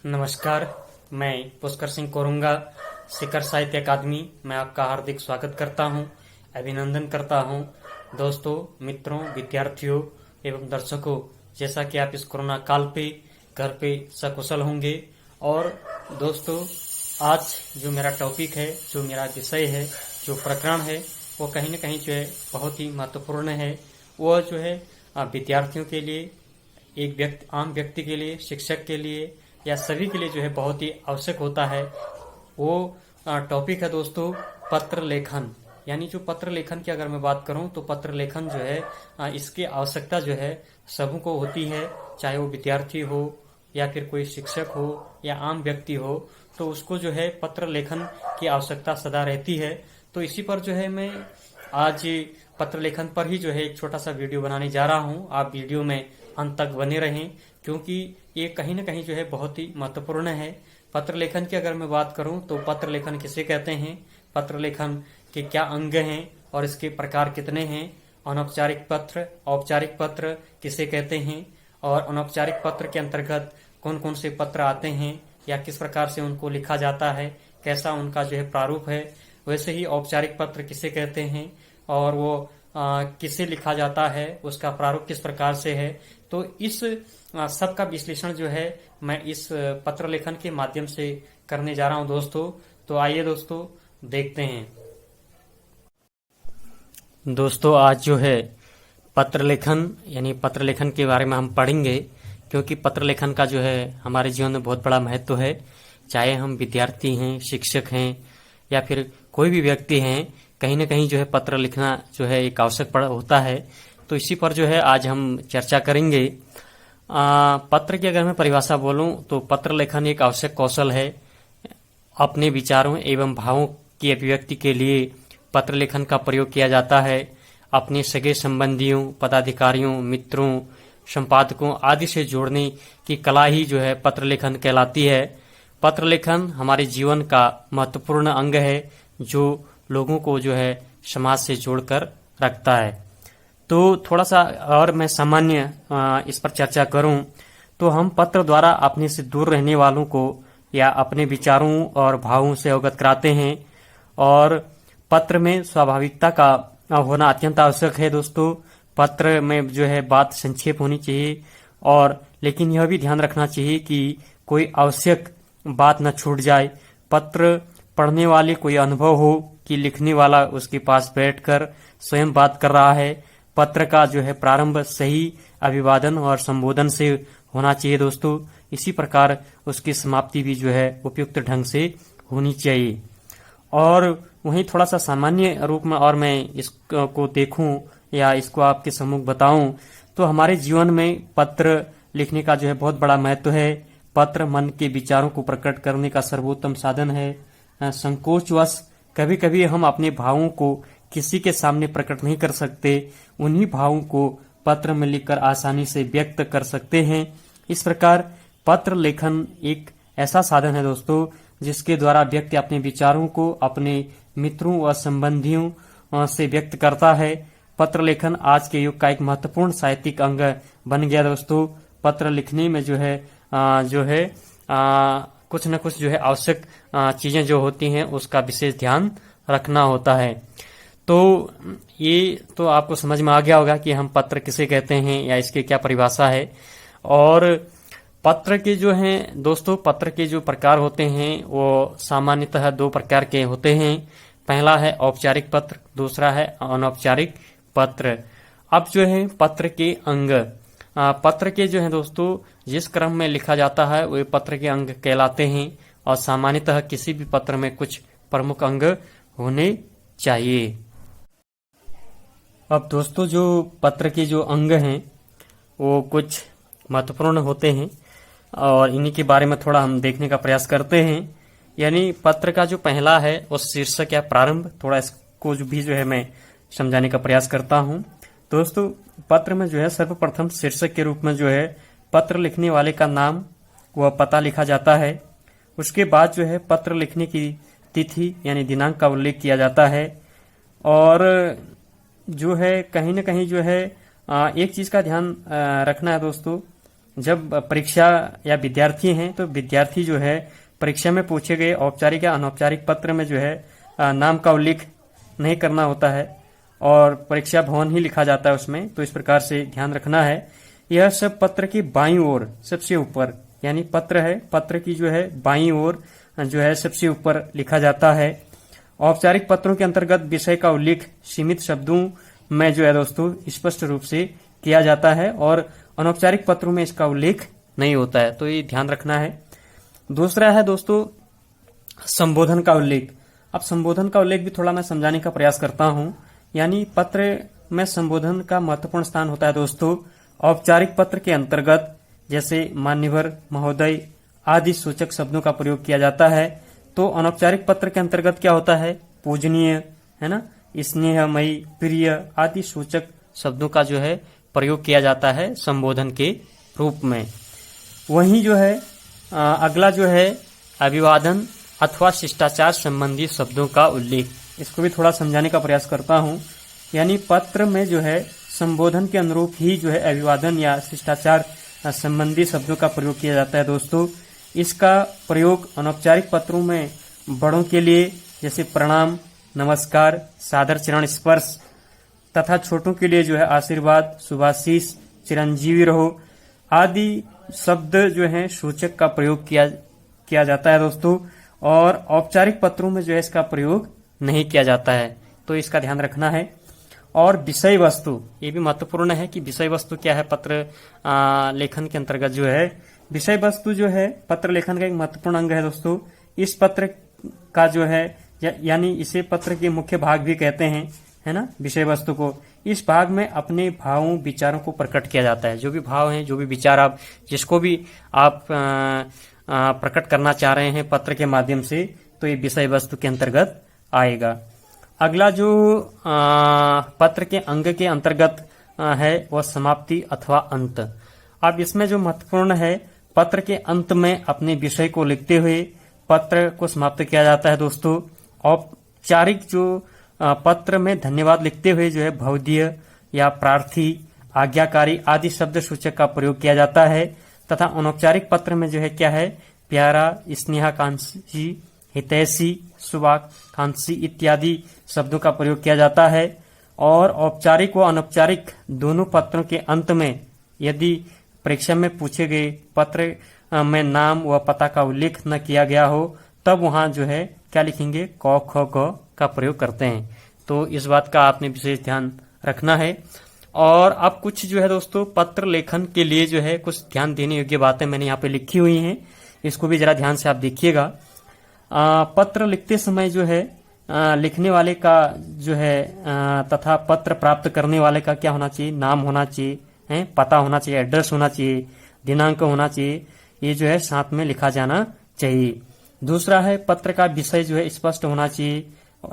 नमस्कार। मैं पुष्कर सिंह कोरुंगा, शिखर साहित्य अकादमी में आपका हार्दिक स्वागत करता हूं, अभिनंदन करता हूं। दोस्तों, मित्रों, विद्यार्थियों एवं दर्शकों, जैसा कि आप इस कोरोना काल पे घर पे सकुशल होंगे। और दोस्तों, आज जो मेरा टॉपिक है, जो मेरा विषय है, जो प्रकरण है, वो कहीं न कहीं जो है बहुत ही महत्वपूर्ण है। वो जो है विद्यार्थियों के लिए, एक आम व्यक्ति के लिए, शिक्षक के लिए या सभी के लिए जो है बहुत ही आवश्यक होता है। वो टॉपिक है दोस्तों पत्र लेखन। यानी जो पत्र लेखन की अगर मैं बात करूं तो पत्र लेखन जो है इसकी आवश्यकता जो है सबों को होती है, चाहे वो विद्यार्थी हो या फिर कोई शिक्षक हो या आम व्यक्ति हो, तो उसको जो है पत्र लेखन की आवश्यकता सदा रहती है। तो इसी पर जो है मैं आज पत्र लेखन पर ही जो है एक छोटा सा वीडियो बनाने जा रहा हूं। आप वीडियो में अंत तक बने रहें, क्योंकि ये कहीं न कहीं जो है बहुत ही महत्वपूर्ण है। पत्र लेखन की अगर मैं बात करूं तो पत्र लेखन किसे कहते हैं, पत्र लेखन के क्या अंग हैं और इसके प्रकार कितने हैं, अनौपचारिक पत्र, औपचारिक पत्र किसे कहते हैं, और अनौपचारिक पत्र के अंतर्गत कौन कौन से पत्र आते हैं या किस प्रकार से उनको लिखा जाता है, कैसा उनका जो है प्रारूप है। वैसे ही औपचारिक पत्र किसे कहते हैं और वो किसे लिखा जाता है, उसका प्रारूप किस प्रकार से है। तो इस सब का विश्लेषण जो है मैं इस पत्र लेखन के माध्यम से करने जा रहा हूं दोस्तों। तो आइए दोस्तों देखते हैं। दोस्तों, आज जो है पत्र लेखन यानी पत्र लेखन के बारे में हम पढ़ेंगे, क्योंकि पत्र लेखन का जो है हमारे जीवन में बहुत बड़ा महत्व है। चाहे हम विद्यार्थी हैं, शिक्षक हैं या फिर कोई भी व्यक्ति हैं, कहीं न कहीं जो है पत्र लिखना जो है एक आवश्यक होता है। तो इसी पर जो है आज हम चर्चा करेंगे। पत्र की अगर मैं परिभाषा बोलूं तो पत्र लेखन एक आवश्यक कौशल है। अपने विचारों एवं भावों की अभिव्यक्ति के लिए पत्र लेखन का प्रयोग किया जाता है। अपने सगे संबंधियों, पदाधिकारियों, मित्रों, संपादकों आदि से जोड़ने की कला ही जो है पत्र लेखन कहलाती है। पत्र लेखन हमारे जीवन का महत्वपूर्ण अंग है, जो लोगों को जो है समाज से जोड़कर रखता है। तो थोड़ा सा और मैं सामान्य इस पर चर्चा करूं तो हम पत्र द्वारा अपने से दूर रहने वालों को या अपने विचारों और भावों से अवगत कराते हैं। और पत्र में स्वाभाविकता का होना अत्यंत आवश्यक है दोस्तों। पत्र में जो है बात संक्षेप होनी चाहिए, और लेकिन यह भी ध्यान रखना चाहिए कि कोई आवश्यक बात न छूट जाए। पत्र पढ़ने वाले कोई अनुभव हो कि लिखने वाला उसके पास बैठकर स्वयं बात कर रहा है। पत्र का जो है प्रारंभ सही अभिवादन और संबोधन से होना चाहिए दोस्तों। इसी प्रकार उसकी समाप्ति भी जो है उपयुक्त ढंग से होनी चाहिए। और वहीं थोड़ा सा सामान्य रूप में और मैं इसको देखूं या इसको आपके सम्मुख बताऊं तो हमारे जीवन में पत्र लिखने का जो है बहुत बड़ा महत्व है। पत्र मन के विचारों को प्रकट करने का सर्वोत्तम साधन है। संकोचवश कभी कभी हम अपने भावों को किसी के सामने प्रकट नहीं कर सकते, उन्हीं भावों को पत्र में लिखकर आसानी से व्यक्त कर सकते हैं। इस प्रकार पत्र लेखन एक ऐसा साधन है दोस्तों जिसके द्वारा व्यक्ति अपने विचारों को अपने मित्रों व संबंधियों से व्यक्त करता है। पत्र लेखन आज के युग का एक महत्वपूर्ण साहित्यिक अंग बन गया दोस्तों। पत्र लिखने में जो है कुछ न कुछ जो है आवश्यक चीजें जो होती हैं उसका विशेष ध्यान रखना होता है। तो ये तो आपको समझ में आ गया होगा कि हम पत्र किसे कहते हैं या इसकी क्या परिभाषा है। और पत्र के जो हैं दोस्तों, पत्र के जो प्रकार होते हैं वो सामान्यतः दो प्रकार के होते हैं। पहला है औपचारिक पत्र, दूसरा है अनौपचारिक पत्र। अब जो है पत्र के अंग, पत्र के जो है दोस्तों जिस क्रम में लिखा जाता है वे पत्र के अंग कहलाते हैं। और सामान्यतः किसी भी पत्र में कुछ प्रमुख अंग होने चाहिए। अब दोस्तों, जो पत्र के जो अंग हैं वो कुछ महत्वपूर्ण होते हैं और इन्हीं के बारे में थोड़ा हम देखने का प्रयास करते हैं। यानी पत्र का जो पहला है वो शीर्षक या प्रारंभ, थोड़ा इसको भी जो है मैं समझाने का प्रयास करता हूं। दोस्तों, पत्र में जो है सर्वप्रथम शीर्षक के रूप में जो है पत्र लिखने वाले का नाम व पता लिखा जाता है। उसके बाद जो है पत्र लिखने की तिथि यानी दिनांक का उल्लेख किया जाता है। और जो है कहीं न कहीं जो है एक चीज का ध्यान रखना है दोस्तों जब परीक्षा या विद्यार्थी हैं तो विद्यार्थी जो है परीक्षा में पूछे गए औपचारिक या अनौपचारिक पत्र में जो है नाम का उल्लेख नहीं करना होता है और परीक्षा भवन ही लिखा जाता है उसमें। तो इस प्रकार से ध्यान रखना है। यह सब पत्र की बाईं ओर सबसे ऊपर, यानी पत्र है, पत्र की जो है बाईं ओर जो है सबसे ऊपर लिखा जाता है। औपचारिक पत्रों के अंतर्गत विषय का उल्लेख सीमित शब्दों में जो है दोस्तों स्पष्ट रूप से किया जाता है और अनौपचारिक पत्रों में इसका उल्लेख नहीं होता है, तो ये ध्यान रखना है। दूसरा है दोस्तों संबोधन का उल्लेख। अब संबोधन का उल्लेख भी थोड़ा मैं समझाने का प्रयास करता हूं। यानी पत्र में संबोधन का महत्वपूर्ण स्थान होता है दोस्तों। औपचारिक पत्र के अंतर्गत जैसे मान्यवर, महोदय आदि सूचक शब्दों का प्रयोग किया जाता है। तो अनौपचारिक पत्र के अंतर्गत क्या होता है? पूजनीय, है ना, स्नेहमयी, प्रिय आदि सूचक शब्दों का जो है प्रयोग किया जाता है संबोधन के रूप में। वहीं जो है अगला जो है अभिवादन अथवा शिष्टाचार संबंधी शब्दों का उल्लेख। इसको भी थोड़ा समझाने का प्रयास करता हूं। यानी पत्र में जो है संबोधन के अनुरूप ही जो है अभिवादन या शिष्टाचार संबंधी शब्दों का प्रयोग किया जाता है दोस्तों। इसका प्रयोग अनौपचारिक पत्रों में बड़ों के लिए जैसे प्रणाम, नमस्कार, सादर चरण स्पर्श तथा छोटों के लिए जो है आशीर्वाद, शुभाशीष, चिरंजीवी रहो आदि शब्द जो है सूचक का प्रयोग किया जाता है दोस्तों। और औपचारिक पत्रों में जो है इसका प्रयोग नहीं किया जाता है, तो इसका ध्यान रखना है। और विषय वस्तु, ये भी महत्वपूर्ण है कि विषय वस्तु क्या है पत्र लेखन के अंतर्गत जो है। विषय वस्तु जो है पत्र लेखन का एक महत्वपूर्ण अंग है दोस्तों। इस पत्र का जो है यानी इसे पत्र के मुख्य भाग भी कहते हैं, है ना, विषय वस्तु को। इस भाग में अपने भावों, विचारों को प्रकट किया जाता है। जो भी भाव हैं, जो भी विचार आप जिसको भी आप प्रकट करना चाह रहे हैं पत्र के माध्यम से, तो ये विषय वस्तु के अंतर्गत आएगा। अगला जो पत्र के अंग के अंतर्गत है वह समाप्ति अथवा अंत। अब इसमें जो महत्वपूर्ण है, पत्र के अंत में अपने विषय को लिखते हुए पत्र को समाप्त किया जाता है दोस्तों। औपचारिक जो पत्र में धन्यवाद लिखते हुए जो है भवदीय या प्रार्थी, आज्ञाकारी आदि शब्द सूचक का प्रयोग किया जाता है। तथा अनौपचारिक पत्र में जो है क्या है, प्यारा, स्नेहाकांक्षी, हितैषी, शुभाकांक्षी इत्यादि शब्दों का प्रयोग किया जाता है। और औपचारिक व अनौपचारिक दोनों पत्रों के अंत में यदि परीक्षा में पूछे गए पत्र में नाम व पता का उल्लेख न किया गया हो, तब वहां जो है क्या लिखेंगे, क, ख, ग का प्रयोग करते हैं। तो इस बात का आपने विशेष ध्यान रखना है। और अब कुछ जो है दोस्तों पत्र लेखन के लिए जो है कुछ ध्यान देने योग्य बातें मैंने यहाँ पे लिखी हुई हैं, इसको भी जरा ध्यान से आप देखिएगा। पत्र लिखते समय जो है लिखने वाले का जो है तथा पत्र प्राप्त करने वाले का क्या होना चाहिए, नाम होना चाहिए, है, पता होना चाहिए, एड्रेस होना चाहिए, दिनांक होना चाहिए, ये जो है साथ में लिखा जाना चाहिए। दूसरा है पत्र का विषय जो है स्पष्ट होना चाहिए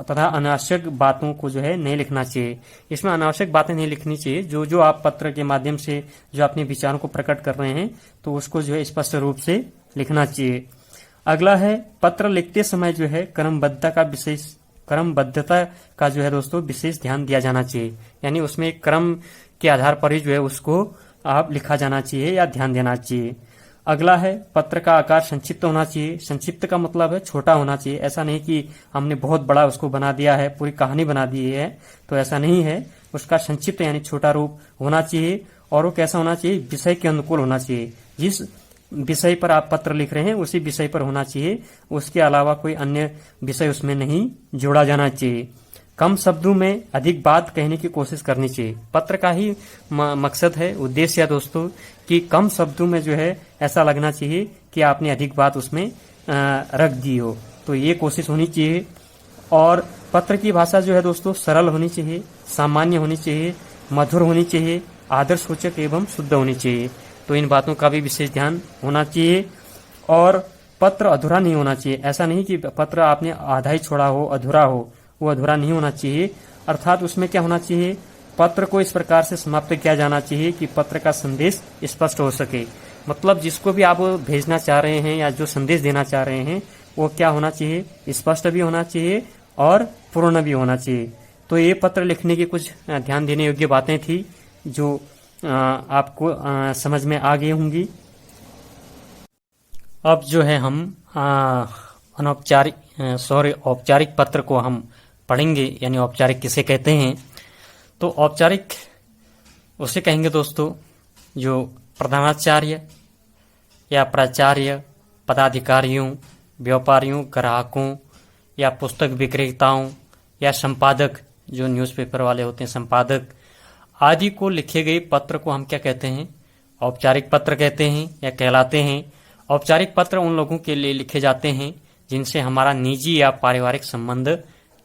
तथा अनावश्यक बातों को जो है नहीं लिखना चाहिए। इसमें अनावश्यक बातें नहीं लिखनी चाहिए। जो जो आप पत्र के माध्यम से जो अपने विचारों को प्रकट कर रहे हैं तो उसको जो है स्पष्ट रूप से लिखना चाहिए। अगला है पत्र लिखते समय जो है क्रमबद्धता का जो है दोस्तों विशेष ध्यान दिया जाना चाहिए। यानी उसमें एक क्रम के आधार पर ही जो है उसको आप लिखा जाना चाहिए या ध्यान देना चाहिए। अगला है पत्र का आकार संक्षिप्त होना चाहिए। संक्षिप्त का मतलब है छोटा होना चाहिए। ऐसा नहीं कि हमने बहुत बड़ा उसको बना दिया है, पूरी कहानी बना दी है, तो ऐसा नहीं है। उसका संक्षिप्त यानी छोटा रूप होना चाहिए। और वो कैसा होना चाहिए, विषय के अनुकूल होना चाहिए। जिस विषय पर आप पत्र लिख रहे हैं उसी विषय पर होना चाहिए, उसके अलावा कोई अन्य विषय उसमें नहीं जोड़ा जाना चाहिए। कम शब्दों में अधिक बात कहने की कोशिश करनी चाहिए। पत्र का ही मकसद है, उद्देश्य है दोस्तों कि कम शब्दों में जो है ऐसा लगना चाहिए कि आपने अधिक बात उसमें रख दी हो, तो ये कोशिश होनी चाहिए। और पत्र की भाषा जो है दोस्तों सरल होनी चाहिए, सामान्य होनी चाहिए, मधुर होनी चाहिए, आदर्शसूचक एवं शुद्ध होनी चाहिए। तो इन बातों का भी विशेष ध्यान होना चाहिए। और पत्र अधूरा नहीं होना चाहिए। ऐसा नहीं कि पत्र आपने आधा ही छोड़ा हो, अधूरा हो, वो अधूरा नहीं होना चाहिए। अर्थात उसमें क्या होना चाहिए, पत्र को इस प्रकार से समाप्त किया जाना चाहिए कि पत्र का संदेश स्पष्ट हो सके। मतलब जिसको भी आप भेजना चाह रहे हैं या जो संदेश देना चाह रहे हैं वो क्या होना चाहिए, स्पष्ट भी होना चाहिए और पूर्ण भी होना चाहिए। तो ये पत्र लिखने की कुछ ध्यान देने योग्य बातें थी जो आपको समझ में आ गई होंगी। अब जो है हम औपचारिक पत्र को हम पढ़ेंगे, यानी औपचारिक किसे कहते हैं। तो औपचारिक उसे कहेंगे दोस्तों जो प्रधानाचार्य या प्राचार्य, पदाधिकारियों, व्यापारियों, ग्राहकों या पुस्तक विक्रेताओं या संपादक, जो न्यूज़पेपर वाले होते हैं संपादक आदि को लिखे गए पत्र को हम क्या कहते हैं, औपचारिक पत्र कहते हैं या कहलाते हैं। औपचारिक पत्र उन लोगों के लिए लिखे जाते हैं जिनसे हमारा निजी या पारिवारिक संबंध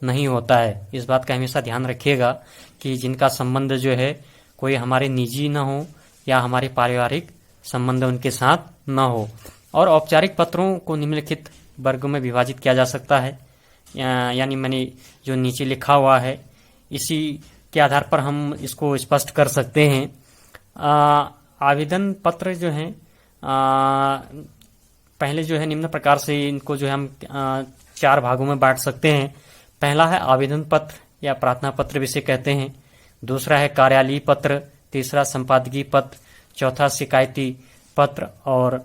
नहीं होता है। इस बात का हमेशा ध्यान रखिएगा कि जिनका संबंध जो है कोई हमारे निजी ना हो या हमारे पारिवारिक संबंध उनके साथ ना हो। और औपचारिक पत्रों को निम्नलिखित वर्गों में विभाजित किया जा सकता है, यानी मैंने जो नीचे लिखा हुआ है इसी के आधार पर हम इसको स्पष्ट कर सकते हैं। आवेदन पत्र जो है पहले जो है निम्न प्रकार से इनको जो है हम 4 भागों में बांट सकते हैं। पहला है आवेदन पत्र या प्रार्थना पत्र जिसे कहते हैं, दूसरा है कार्यालयीय पत्र, तीसरा संपादकीय पत्र, चौथा शिकायती पत्र और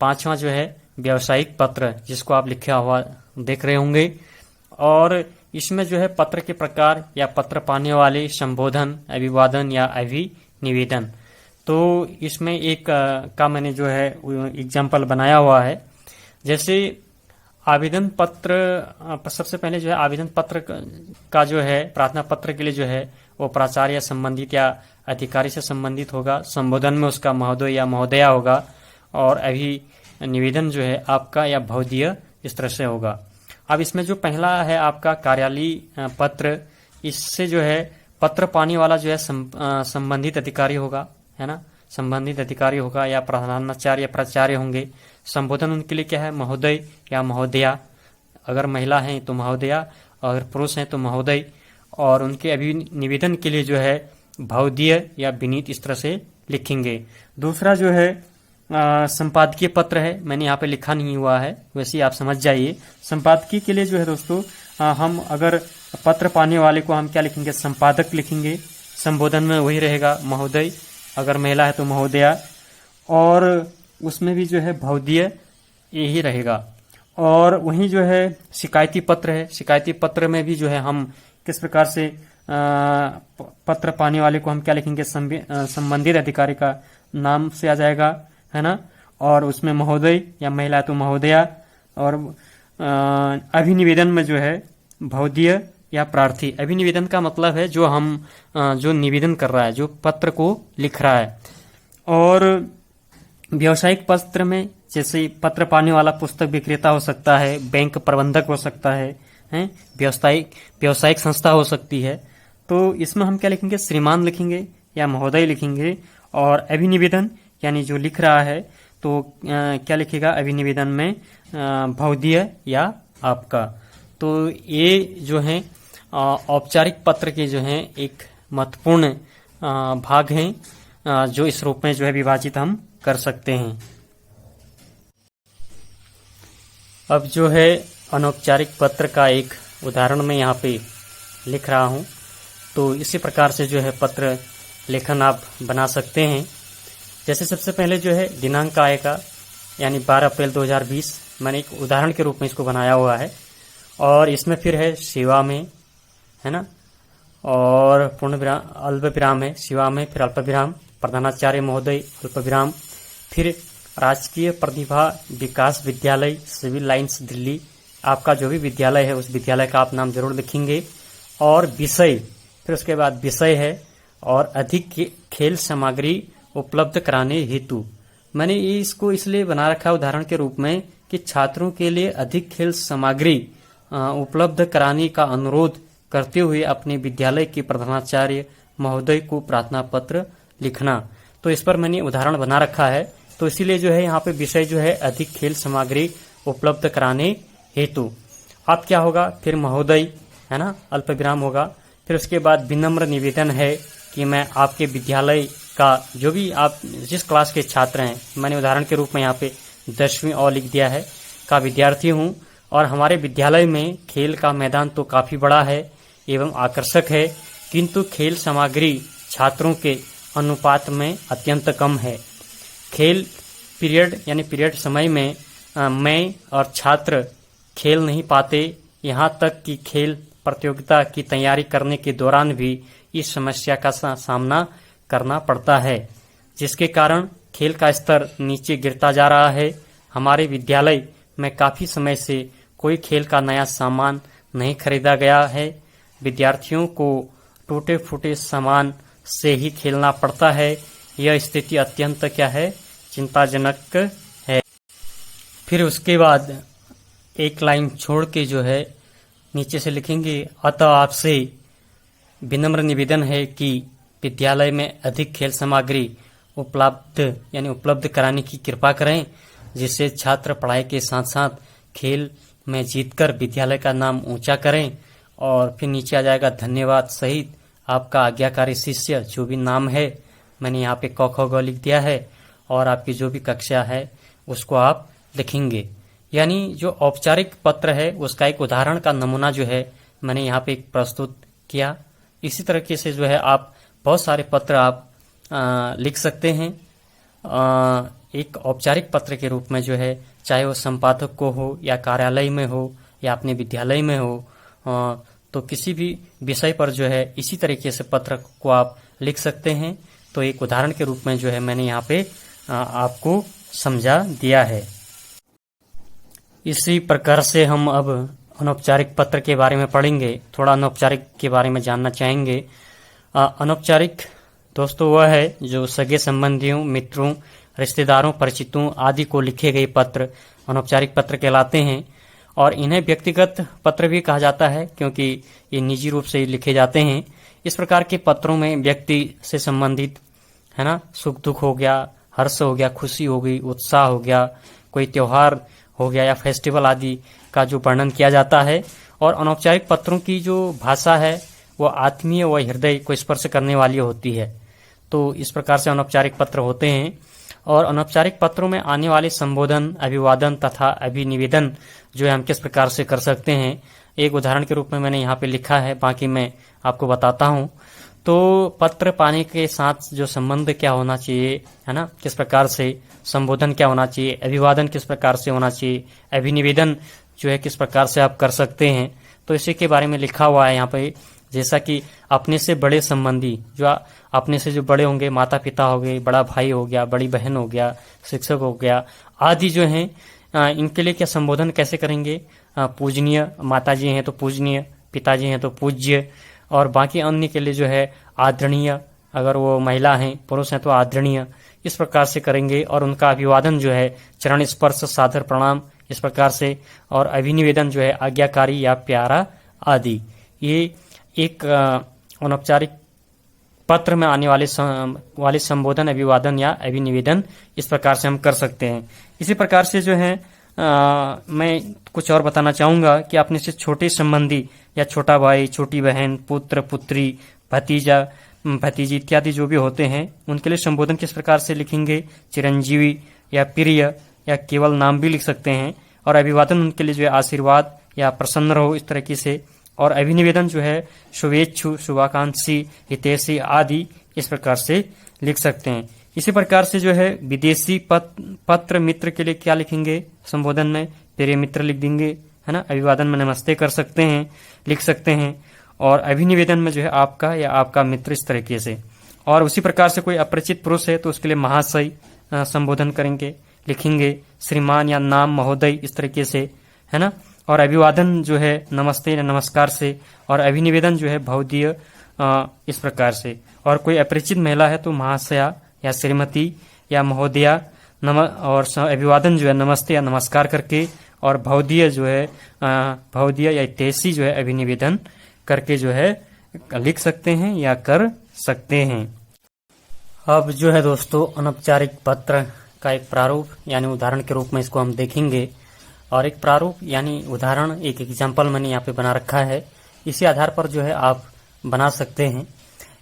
पांचवा जो है व्यावसायिक पत्र जिसको आप लिखा हुआ देख रहे होंगे। और इसमें जो है पत्र के प्रकार या पत्र पाने वाले संबोधन, अभिवादन या अभिनिवेदन। तो इसमें एक का मैंने जो है एग्जाम्पल बनाया हुआ है। जैसे आवेदन पत्र, सबसे पहले जो है आवेदन पत्र का जो है प्रार्थना पत्र के लिए जो है वो प्राचार्य संबंधित या अधिकारी से संबंधित होगा। संबोधन में उसका महोदय या महोदया होगा और अभिनिवेदन जो है आपका या भवदीय इस तरह से होगा। अब इसमें जो पहला है आपका कार्यालयीय पत्र, इससे जो है पत्र पाने वाला जो है संबंधित अधिकारी होगा, है ना, संबंधित अधिकारी होगा या प्रधानाचार्य या प्राचार्य होंगे। संबोधन उनके लिए क्या है, महोदय या महोदया, अगर महिला हैं तो महोदया, अगर पुरुष हैं तो महोदय। और उनके अभिनिवेदन के लिए जो है भवदीय या विनीत इस तरह से लिखेंगे। दूसरा जो है संपादकीय पत्र है, मैंने यहाँ पे लिखा नहीं हुआ है, वैसे ही आप समझ जाइए। संपादकीय के लिए जो है दोस्तों हम अगर पत्र पाने वाले को हम क्या लिखेंगे, संपादक लिखेंगे। संबोधन में वही रहेगा महोदय, अगर महिला है तो महोदया, और उसमें भी जो है भवदीय यही रहेगा। और वहीं जो है शिकायती पत्र है, शिकायती पत्र में भी जो है हम किस प्रकार से पत्र पाने वाले को हम क्या लिखेंगे, संबंधित अधिकारी का नाम से आ जाएगा, है ना, और उसमें महोदय या महिला तो महोदया। और अभिनिवेदन में जो है भवदीय या प्रार्थी। अभिनिवेदन का मतलब है जो हम जो निवेदन कर रहा है, जो पत्र को लिख रहा है। और व्यावसायिक पत्र में जैसे पत्र पाने वाला पुस्तक विक्रेता हो सकता है, बैंक प्रबंधक हो सकता है, व्यावसायिक संस्था हो सकती है। तो इसमें हम क्या लिखेंगे, श्रीमान लिखेंगे या महोदय लिखेंगे। और अभिनिवेदन यानी जो लिख रहा है तो क्या लिखेगा अभिनिवेदन में, भवदीय या आपका। तो ये जो है औपचारिक पत्र के जो है एक महत्वपूर्ण भाग हैं जो इस रूप में जो है विभाजित हम कर सकते हैं। अब जो है अनौपचारिक पत्र का एक उदाहरण मैं यहाँ पे लिख रहा हूँ। तो इसी प्रकार से जो है पत्र लेखन आप बना सकते हैं। जैसे सबसे पहले जो है दिनांक आएगा, यानी 12 अप्रैल 2020, मैंने एक उदाहरण के रूप में इसको बनाया हुआ है। और इसमें फिर है सेवा में, है ना, और पूर्ण विराम, अल्प विराम है सेवा में, फिर अल्प विराम, प्रधानाचार्य महोदय, अल्प विराम, फिर राजकीय प्रतिभा विकास विद्यालय, सिविल लाइंस दिल्ली, आपका जो भी विद्यालय है उस विद्यालय का आप नाम जरूर लिखेंगे। और विषय, फिर उसके बाद विषय है और अधिक खेल सामग्री उपलब्ध कराने हेतु। मैंने इसको इसलिए बना रखा है उदाहरण के रूप में कि छात्रों के लिए अधिक खेल सामग्री उपलब्ध कराने का अनुरोध करते हुए अपने विद्यालय के प्रधानाचार्य महोदय को प्रार्थना पत्र लिखना। तो इस पर मैंने उदाहरण बना रखा है। तो इसीलिए जो है यहाँ पे विषय जो है अधिक खेल सामग्री उपलब्ध कराने हेतु। अब क्या होगा, फिर महोदय, है ना, अल्प विराम होगा। फिर उसके बाद विनम्र निवेदन है कि मैं आपके विद्यालय का जो भी आप जिस क्लास के छात्र हैं, मैंने उदाहरण के रूप में यहाँ पे 10वीं और लिख दिया है, का विद्यार्थी हूँ। और हमारे विद्यालय में खेल का मैदान तो काफ़ी बड़ा है एवं आकर्षक है, किंतु खेल सामग्री छात्रों के अनुपात में अत्यंत कम है। खेल पीरियड यानी पीरियड समय में मैं और छात्र खेल नहीं पाते, यहाँ तक कि खेल प्रतियोगिता की तैयारी करने के दौरान भी इस समस्या का सामना करना पड़ता है, जिसके कारण खेल का स्तर नीचे गिरता जा रहा है। हमारे विद्यालय में काफी समय से कोई खेल का नया सामान नहीं खरीदा गया है। विद्यार्थियों को टूटे फूटे सामान से ही खेलना पड़ता है। यह स्थिति अत्यंत क्या है, चिंताजनक है। फिर उसके बाद एक लाइन छोड़ के जो है नीचे से लिखेंगे, अतः आपसे विनम्र निवेदन है कि विद्यालय में अधिक खेल सामग्री उपलब्ध कराने की कृपा करें, जिससे छात्र पढ़ाई के साथ साथ खेल में जीतकर विद्यालय का नाम ऊंचा करें। और फिर नीचे आ जाएगा धन्यवाद सहित आपका आज्ञाकारी शिष्य, जो भी नाम है मैंने यहाँ पे क ख ग लिख दिया है, और आपकी जो भी कक्षा है उसको आप लिखेंगे। यानी जो औपचारिक पत्र है उसका एक उदाहरण का नमूना जो है मैंने यहाँ पे प्रस्तुत किया। इसी तरीके से जो है आप बहुत सारे पत्र आप लिख सकते हैं एक औपचारिक पत्र के रूप में, जो है चाहे वो संपादक को हो या कार्यालय में हो या अपने विद्यालय में हो, तो किसी भी विषय पर जो है इसी तरीके से पत्र को आप लिख सकते हैं। तो एक उदाहरण के रूप में जो है मैंने यहाँ पे आपको समझा दिया है। इसी प्रकार से हम अब अनौपचारिक पत्र के बारे में पढ़ेंगे, थोड़ा अनौपचारिक के बारे में जानना चाहेंगे। अनौपचारिक दोस्तों वह है जो सगे संबंधियों, मित्रों, रिश्तेदारों, परिचितों आदि को लिखे गए पत्र अनौपचारिक पत्र कहलाते हैं। और इन्हें व्यक्तिगत पत्र भी कहा जाता है, क्योंकि ये निजी रूप से लिखे जाते हैं। इस प्रकार के पत्रों में व्यक्ति से संबंधित है ना, सुख दुख हो गया, हर्ष हो गया, खुशी हो गई, उत्साह हो गया, कोई त्योहार हो गया या फेस्टिवल आदि का जो वर्णन किया जाता है। और अनौपचारिक पत्रों की जो भाषा है वो आत्मीय व हृदय को स्पर्श करने वाली होती है। तो इस प्रकार से अनौपचारिक पत्र होते हैं। और अनौपचारिक पत्रों में आने वाले संबोधन, अभिवादन तथा अभिनिवेदन जो है हम किस प्रकार से कर सकते हैं, एक उदाहरण के रूप में मैंने यहाँ पे लिखा है, बाकी मैं आपको बताता हूँ। तो पत्र पाने के साथ जो संबंध क्या होना चाहिए, है ना, किस प्रकार से संबोधन क्या होना चाहिए, अभिवादन किस प्रकार से होना चाहिए, अभिनिवेदन जो है किस प्रकार से आप कर सकते हैं, तो इसी के बारे में लिखा हुआ है यहाँ पे। जैसा कि अपने से बड़े संबंधी, जो अपने से जो बड़े होंगे, माता पिता हो गए, बड़ा भाई हो गया, बड़ी बहन हो गया, शिक्षक हो गया आदि जो हैं, इनके लिए क्या संबोधन कैसे करेंगे, पूजनीय, माता जी हैं तो पूजनीय, पिताजी हैं तो पूज्य, और बाकी अन्य के लिए जो है आदरणीय, अगर वो महिला हैं, पुरुष हैं तो आदरणीय, इस प्रकार से करेंगे। और उनका अभिवादन जो है चरण स्पर्श, सादर प्रणाम, इस प्रकार से। और अभिनिवेदन जो है आज्ञाकारी या प्यारा आदि। ये एक अनौपचारिक पत्र में आने वाले संबोधन, अभिवादन या अभिनिवेदन इस प्रकार से हम कर सकते हैं। इसी प्रकार से जो है मैं कुछ और बताना चाहूंगा कि अपने से छोटे संबंधी या छोटा भाई, छोटी बहन, पुत्र, पुत्री, भतीजा, भतीजी इत्यादि जो भी होते हैं, उनके लिए संबोधन किस प्रकार से लिखेंगे, चिरंजीवी या प्रिय या केवल नाम भी लिख सकते हैं। और अभिवादन उनके लिए जो है आशीर्वाद या प्रसन्न रहो, इस तरीके से। और अभिनिवेदन जो है शुभेच्छु, शुभाकांक्षी, हितैषी आदि इस प्रकार से लिख सकते हैं। इसी प्रकार से जो है विदेशी पत्र मित्र के लिए क्या लिखेंगे, संबोधन में प्रिय मित्र लिख देंगे, है ना। अभिवादन में नमस्ते कर सकते हैं, लिख सकते हैं। और अभिनिवेदन में जो है आपका या आपका मित्र, इस तरीके से। और उसी प्रकार से कोई अपरिचित पुरुष है तो उसके लिए महाशय संबोधन करेंगे, लिखेंगे, श्रीमान या नाम, महोदय, इस तरीके से, है ना। और अभिवादन जो है नमस्ते या नमस्कार से। और अभिनिवेदन जो है भवदीय, इस प्रकार से। और कोई अपरिचित महिला है तो महाशया या श्रीमती या महोदया, और अभिवादन जो है नमस्ते या नमस्कार करके। और भवदीय जो है भवदीय या हितैषी जो है अभिनिवेदन करके जो है लिख सकते हैं या कर सकते हैं। अब जो है दोस्तों अनौपचारिक पत्र का एक प्रारूप यानी उदाहरण के रूप में इसको हम देखेंगे। और एक प्रारूप यानी उदाहरण, एक एग्जाम्पल मैंने यहाँ पे बना रखा है, इसी आधार पर जो है आप बना सकते हैं।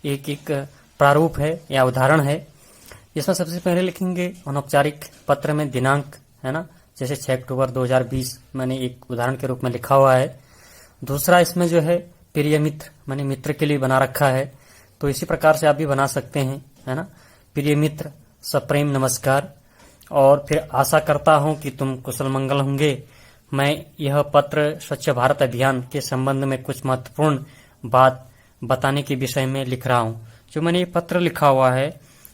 एक प्रारूप है या उदाहरण है। इसमें सबसे पहले लिखेंगे अनौपचारिक पत्र में दिनांक, है ना, जैसे 6 अक्टूबर 2020 मैंने एक उदाहरण के रूप में लिखा हुआ है। दूसरा इसमें जो है प्रिय मित्र, मैंने मित्र के लिए बना रखा है, तो इसी प्रकार से आप भी बना सकते हैं, है ना। प्रिय मित्र, सप्रेम नमस्कार। और फिर आशा करता हूं कि तुम कुशल मंगल होंगे। मैं यह पत्र स्वच्छ भारत अभियान के संबंध में कुछ महत्वपूर्ण बात बताने के विषय में लिख रहा हूं। जो मैंने ये पत्र लिखा हुआ है,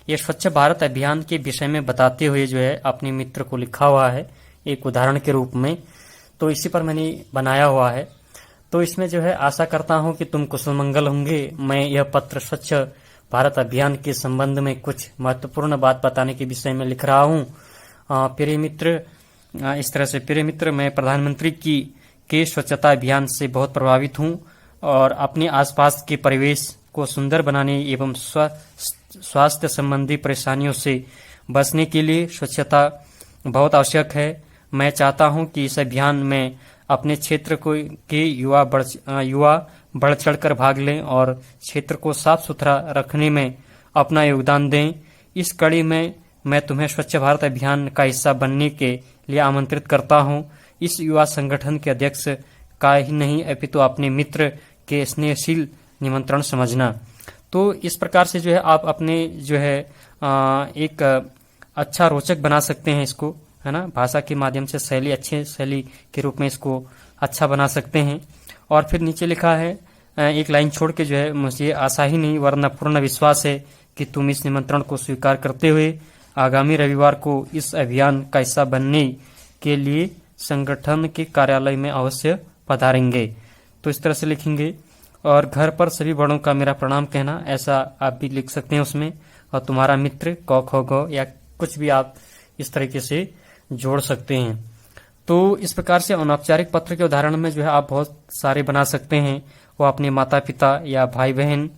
ये स्वच्छ भारत अभियान के विषय में बताते हुए जो है अपने मित्र को लिखा हुआ है, एक उदाहरण के रूप में। तो इसी पर मैंने बनाया हुआ है। तो इसमें जो है आशा करता हूं कि तुम कुशल मंगल होंगे। मैं यह पत्र स्वच्छ भारत अभियान के संबंध में कुछ महत्वपूर्ण बात बताने के विषय में लिख रहा हूं। प्रिय मित्र, इस तरह से प्रिय मित्र, मैं प्रधानमंत्री के स्वच्छता अभियान से बहुत प्रभावित हूं और अपने आसपास के परिवेश को सुंदर बनाने एवं स्वास्थ्य संबंधी परेशानियों से बचने के लिए स्वच्छता बहुत आवश्यक है। मैं चाहता हूं कि इस अभियान में अपने क्षेत्र के युवा बढ़ चढ़कर भाग लें और क्षेत्र को साफ सुथरा रखने में अपना योगदान दें। इस कड़ी में मैं तुम्हें स्वच्छ भारत अभियान का हिस्सा बनने के लिए आमंत्रित करता हूं। इस युवा संगठन के अध्यक्ष का ही नहीं अपितु अपने मित्र के स्नेहशील निमंत्रण समझना। तो इस प्रकार से जो है आप अपने जो है एक अच्छा रोचक बना सकते हैं इसको, है ना। भाषा के माध्यम से अच्छे शैली के रूप में इसको अच्छा बना सकते हैं। और फिर नीचे लिखा है एक लाइन छोड़ के जो है, मुझे आशा ही नहीं वरना पूर्ण विश्वास है कि तुम इस निमंत्रण को स्वीकार करते हुए आगामी रविवार को इस अभियान का हिस्सा बनने के लिए संगठन के कार्यालय में अवश्य पधारेंगे। तो इस तरह से लिखेंगे। और घर पर सभी बड़ों का मेरा प्रणाम कहना, ऐसा आप भी लिख सकते हैं उसमें। और तुम्हारा मित्र क ख ग या कुछ भी आप इस तरीके से जोड़ सकते हैं। तो इस प्रकार से अनौपचारिक पत्र के उदाहरण में जो है आप बहुत सारे बना सकते हैं। वो अपने माता पिता या भाई बहन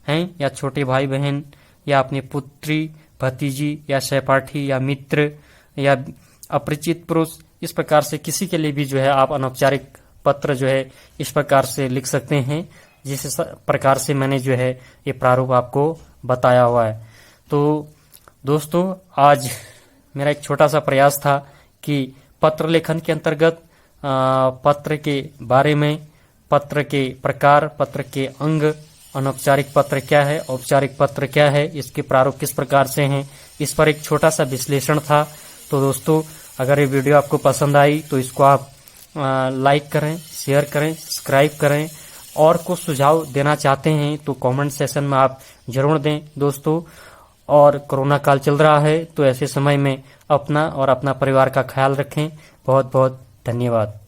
हैं या छोटे भाई बहन या अपने पुत्री भतीजी या सहपाठी या मित्र या अपरिचित पुरुष, इस प्रकार से किसी के लिए भी जो है आप अनौपचारिक पत्र जो है इस प्रकार से लिख सकते हैं, जिस प्रकार से मैंने जो है ये प्रारूप आपको बताया हुआ है। तो दोस्तों, आज मेरा एक छोटा सा प्रयास था कि पत्र लेखन के अंतर्गत पत्र के बारे में, पत्र के प्रकार, पत्र के अंग, अनौपचारिक पत्र क्या है, औपचारिक पत्र क्या है, इसके प्रारूप किस प्रकार से हैं, इस पर एक छोटा सा विश्लेषण था। तो दोस्तों, अगर ये वीडियो आपको पसंद आई तो इसको आप लाइक करें, शेयर करें, सब्सक्राइब करें। और कुछ सुझाव देना चाहते हैं तो कमेंट सेशन में आप जरूर दें दोस्तों। और कोरोना काल चल रहा है, तो ऐसे समय में अपना और अपना परिवार का ख्याल रखें। बहुत बहुत धन्यवाद।